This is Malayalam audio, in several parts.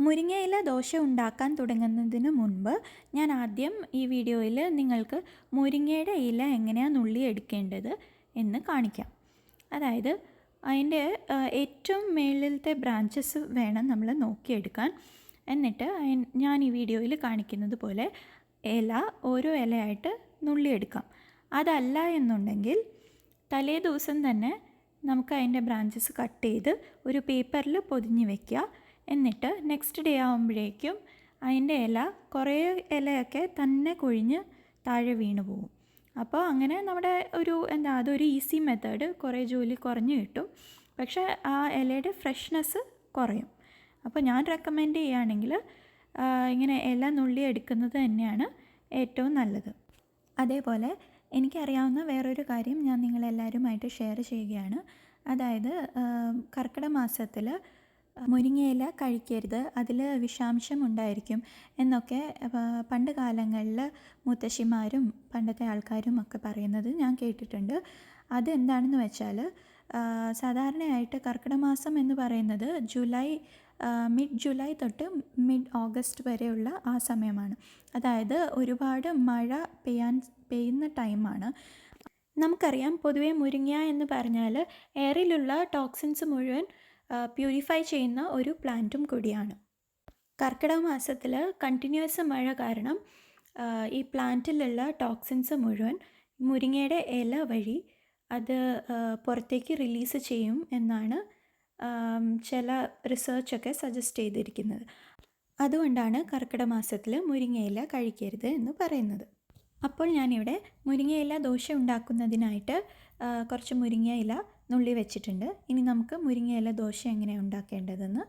മുരിങ്ങയില ദോശ ഉണ്ടാക്കാൻ തുടങ്ങുന്നതിന് മുൻപ് ഞാൻ ആദ്യം ഈ വീഡിയോയിൽ നിങ്ങൾക്ക് മുരിങ്ങയുടെ ഇല എങ്ങനെയാണ് നുള്ളി എടുക്കേണ്ടത് എന്ന് കാണിക്കാം. അതായത് അതിൻ്റെ ഏറ്റവും മേളിലത്തെ ബ്രാഞ്ചസ് വേണം നമ്മൾ നോക്കിയെടുക്കാൻ. എന്നിട്ട് ഞാൻ ഈ വീഡിയോയിൽ കാണിക്കുന്നത് പോലെ ഇല ഓരോ ഇലയായിട്ട് നുള്ളിയെടുക്കാം. അതല്ല എന്നുണ്ടെങ്കിൽ തലേ ദിവസം തന്നെ നമുക്ക് അതിൻ്റെ ബ്രാഞ്ചസ് കട്ട് ചെയ്ത് ഒരു പേപ്പറിൽ പൊതിഞ്ഞ് വയ്ക്കുക. എന്നിട്ട് നെക്സ്റ്റ് ഡേ ആകുമ്പോഴേക്കും അതിൻ്റെ കുറേ ഇലയൊക്കെ തന്നെ കൊഴിഞ്ഞ് താഴെ വീണ് പോകും. അപ്പോൾ അങ്ങനെ നമ്മുടെ അതൊരു ഈസി മെത്തേഡ്, കുറേ ജോലി കുറഞ്ഞ് കിട്ടും. പക്ഷേ ആ ഇലയുടെ ഫ്രഷ്നെസ് കുറയും. അപ്പോൾ ഞാൻ റെക്കമെൻഡ് ചെയ്യുകയാണെങ്കിൽ ഇങ്ങനെ ഇല നുള്ളി എടുക്കുന്നത് തന്നെയാണ് ഏറ്റവും നല്ലത്. അതേപോലെ എനിക്കറിയാവുന്ന വേറൊരു കാര്യം ഞാൻ നിങ്ങളെല്ലാവരുമായിട്ട് ഷെയർ ചെയ്യുകയാണ്. അതായത് കർക്കിടക മാസത്തിൽ മുരിങ്ങയില കഴിക്കരുത്, അതിൽ വിഷാംശം ഉണ്ടായിരിക്കും എന്നൊക്കെ പണ്ട് കാലങ്ങളിൽ മുത്തശ്ശിമാരും പണ്ടത്തെ ആൾക്കാരും ഒക്കെ പറയുന്നത് ഞാൻ കേട്ടിട്ടുണ്ട്. അതെന്താണെന്ന് വെച്ചാൽ സാധാരണയായിട്ട് കർക്കിടക മാസം എന്ന് പറയുന്നത് മിഡ് ജൂലൈ തൊട്ട് മിഡ് ഓഗസ്റ്റ് വരെയുള്ള ആ സമയമാണ്. അതായത് ഒരുപാട് മഴ പെയ്യുന്ന ടൈമാണ്. നമുക്കറിയാം, പൊതുവേ മുരിങ്ങ എന്ന് പറഞ്ഞാൽ എയറിലുള്ള ടോക്സിൻസ് മുഴുവൻ പ്യൂരിഫൈ ചെയ്യുന്ന ഒരു പ്ലാന്റും കൂടിയാണ്. കർക്കിടക മാസത്തിൽ കണ്ടിന്യൂസ് മഴ കാരണം ഈ പ്ലാന്റിലുള്ള ടോക്സിൻസ് മുഴുവൻ മുരിങ്ങയുടെ ഇല വഴി അത് പുറത്തേക്ക് റിലീസ് ചെയ്യും എന്നാണ് ചില റിസർച്ചൊക്കെ സജസ്റ്റ് ചെയ്തിരിക്കുന്നത്. അതുകൊണ്ടാണ് കർക്കിടക മാസത്തിൽ മുരിങ്ങയില കഴിക്കരുത് എന്ന് പറയുന്നത്. അപ്പോൾ ഞാനിവിടെ മുരിങ്ങയില ദോശ ഉണ്ടാക്കുന്നതിനായിട്ട് കുറച്ച് മുരിങ്ങയില നുള്ളി വെച്ചിട്ടുണ്ട്. ഇനി നമുക്ക് മുരിങ്ങയില ദോശ എങ്ങനെയാണ് ഉണ്ടാക്കേണ്ടതെന്ന്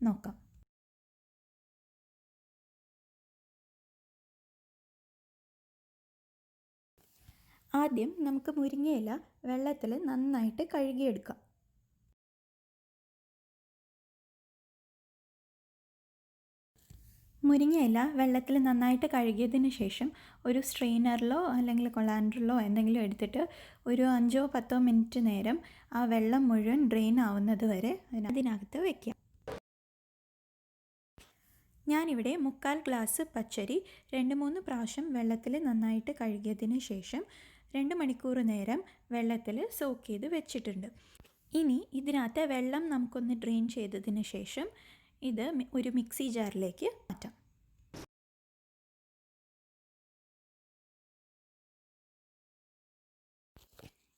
നോക്കാം. ആദ്യം നമുക്ക് മുരിങ്ങയില വെള്ളത്തിൽ നന്നായിട്ട് കഴുകിയെടുക്കാം. മുരിങ്ങയില വെള്ളത്തിൽ നന്നായിട്ട് കഴുകിയതിന് ശേഷം ഒരു സ്ട്രെയിനറിലോ അല്ലെങ്കിൽ കൊളാൻഡറിലോ എന്തെങ്കിലും എടുത്തിട്ട് ഒരു 5-10 മിനിറ്റ് നേരം ആ വെള്ളം മുഴുവൻ ഡ്രെയിൻ ആവുന്നത് വരെ അതിനകത്ത് വയ്ക്കാം. ഞാനിവിടെ 1/4 ഗ്ലാസ് പച്ചരി 2-3 പ്രാവശ്യം വെള്ളത്തിൽ നന്നായിട്ട് കഴുകിയതിന് ശേഷം 2 മണിക്കൂർ നേരം വെള്ളത്തിൽ സോക്ക് ചെയ്ത് വെച്ചിട്ടുണ്ട്. ഇനി ഇതിനകത്ത് വെള്ളം നമുക്കൊന്ന് ഡ്രെയിൻ ചെയ്തതിന് ശേഷം ഇത് ഒരു മിക്സി ജാറിലേക്ക് മാറ്റാം.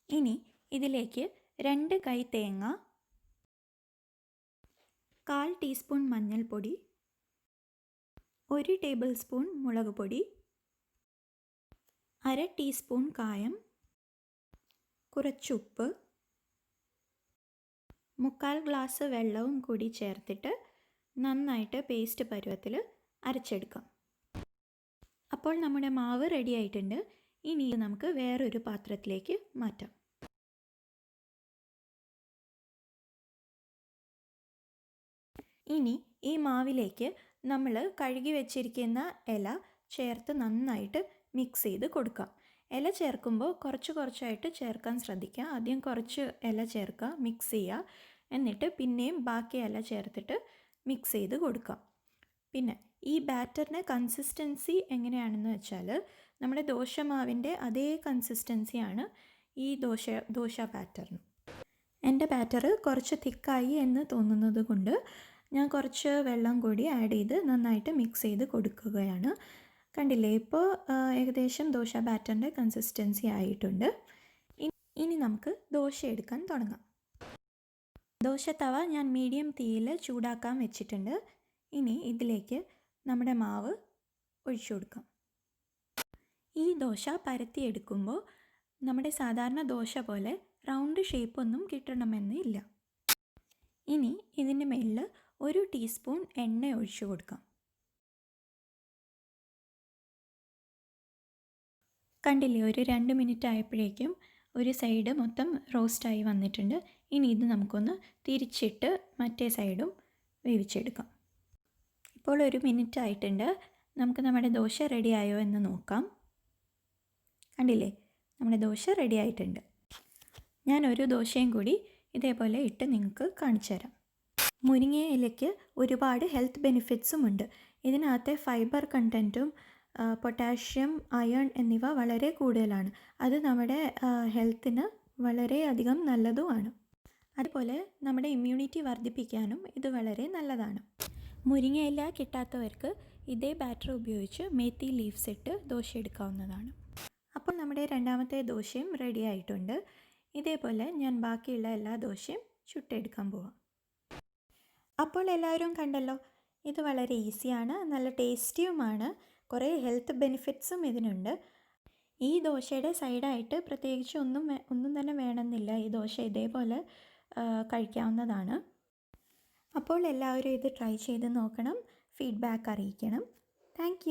ഇനി ഇതിലേക്ക് 2 കൈ തേങ്ങ, 1/4 ടീസ്പൂൺ മഞ്ഞൾപ്പൊടി, 1 ടേബിൾ സ്പൂൺ മുളക് പൊടി, 1/2 ടീസ്പൂൺ കായം, കുറച്ചുപ്പ്, 1/4 ഗ്ലാസ് വെള്ളവും കൂടി ചേർത്തിട്ട് നന്നായിട്ട് പേസ്റ്റ് പരുവത്തിൽ അരച്ചെടുക്കാം. അപ്പോൾ നമ്മുടെ മാവ് റെഡി ആയിട്ടുണ്ട്. ഇനി നമുക്ക് വേറൊരു പാത്രത്തിലേക്ക് മാറ്റാം. ഇനി ഈ മാവിലേക്ക് നമ്മൾ കഴുകി വെച്ചിരിക്കുന്ന ഇല ചേർത്ത് നന്നായിട്ട് മിക്സ് ചെയ്ത് കൊടുക്കാം. ഇല ചേർക്കുമ്പോൾ കുറച്ചായിട്ട് ചേർക്കാൻ ശ്രദ്ധിക്കുക. ആദ്യം കുറച്ച് ഇല ചേർക്കുക, മിക്സ് ചെയ്യുക, എന്നിട്ട് പിന്നെയും ബാക്കി ഇല ചേർത്തിട്ട് മിക്സ് ചെയ്ത് കൊടുക്കാം. പിന്നെ ഈ ബാറ്ററിൻ്റെ കൺസിസ്റ്റൻസി എങ്ങനെയാണെന്ന് വെച്ചാൽ നമ്മുടെ ദോശമാവിൻ്റെ അതേ കൺസിസ്റ്റൻസിയാണ് ഈ ദോശ ബാറ്ററിന്. എൻ്റെ ബാറ്റർ കുറച്ച് തിക്കായി എന്ന് തോന്നുന്നത് കൊണ്ട് ഞാൻ കുറച്ച് വെള്ളം കൂടി ആഡ് ചെയ്ത് നന്നായിട്ട് മിക്സ് ചെയ്ത് കൊടുക്കുകയാണ്. കണ്ടില്ലേ, ഇപ്പോൾ ഏകദേശം ദോശ ബാറ്ററിൻ്റെ കൺസിസ്റ്റൻസി ആയിട്ടുണ്ട്. ഇനി നമുക്ക് ദോശ എടുക്കാൻ തുടങ്ങാം. ദോശത്തവ ഞാൻ മീഡിയം തീയിൽ ചൂടാക്കാൻ വെച്ചിട്ടുണ്ട്. ഇനി ഇതിലേക്ക് നമ്മുടെ മാവ് ഒഴിച്ചു കൊടുക്കാം. ഈ ദോശ പരത്തിയെടുക്കുമ്പോൾ നമ്മുടെ സാധാരണ ദോശ പോലെ റൗണ്ട് ഷേപ്പൊന്നും കിട്ടണമെന്നില്ല. ഇനി ഇതിൻ്റെ മേളിൽ 1 ടീസ്പൂൺ എണ്ണ ഒഴിച്ചു കൊടുക്കാം. കണ്ടില്ലേ, ഒരു 2 മിനിറ്റ് ആയപ്പോഴേക്കും ഒരു സൈഡ് മൊത്തം റോസ്റ്റായി വന്നിട്ടുണ്ട്. ഇനി ഇത് നമുക്കൊന്ന് തിരിച്ചിട്ട് മറ്റേ സൈഡും വേവിച്ചെടുക്കാം. ഇപ്പോൾ 1 മിനിറ്റ് ആയിട്ടുണ്ട്. നമുക്ക് നമ്മുടെ ദോശ റെഡി ആയോ എന്ന് നോക്കാം. കണ്ടില്ലേ, നമ്മുടെ ദോശ റെഡി ആയിട്ടുണ്ട്. ഞാൻ ഒരു ദോശയും കൂടി ഇതേപോലെ ഇട്ട് നിങ്ങൾക്ക് കാണിച്ചു തരാം. മുരിങ്ങ ഇലയ്ക്ക് ഒരുപാട് ഹെൽത്ത് ബെനിഫിറ്റ്സും ഉണ്ട്. ഇതിനകത്തെ ഫൈബർ കണ്ടൻറ്റും പൊട്ടാഷ്യം, അയൺ എന്നിവ വളരെ കൂടുതലാണ്. അത് നമ്മുടെ ഹെൽത്തിന് വളരെയധികം നല്ലതുമാണ്. അതുപോലെ നമ്മുടെ ഇമ്മ്യൂണിറ്റി വർദ്ധിപ്പിക്കാനും ഇത് വളരെ നല്ലതാണ്. മുരിങ്ങയില കിട്ടാത്തവർക്ക് ഇതേ ബാറ്റർ ഉപയോഗിച്ച് മേത്തി ലീവ്സ് ഇട്ട് ദോശ എടുക്കാവുന്നതാണ്. അപ്പോൾ നമ്മുടെ രണ്ടാമത്തെ ദോശയും റെഡി ആയിട്ടുണ്ട്. ഇതേപോലെ ഞാൻ ബാക്കിയുള്ള എല്ലാ ദോശയും ചുട്ടെടുക്കാൻ പോവാം. അപ്പോൾ എല്ലാവരും കണ്ടല്ലോ, ഇത് വളരെ ഈസിയാണ്, നല്ല ടേസ്റ്റിയുമാണ്, കുറേ ഹെൽത്ത് ബെനിഫിറ്റ്സും ഇതിനുണ്ട്. ഈ ദോശയുടെ സൈഡായിട്ട് പ്രത്യേകിച്ച് ഒന്നും തന്നെ വേണമെന്നില്ല. ഈ ദോശ ഇതേപോലെ കഴിക്കാവുന്നതാണ്. അപ്പോൾ എല്ലാവരും ഇത് ട്രൈ ചെയ്ത് നോക്കണം, ഫീഡ്ബാക്ക് അറിയിക്കണം. താങ്ക്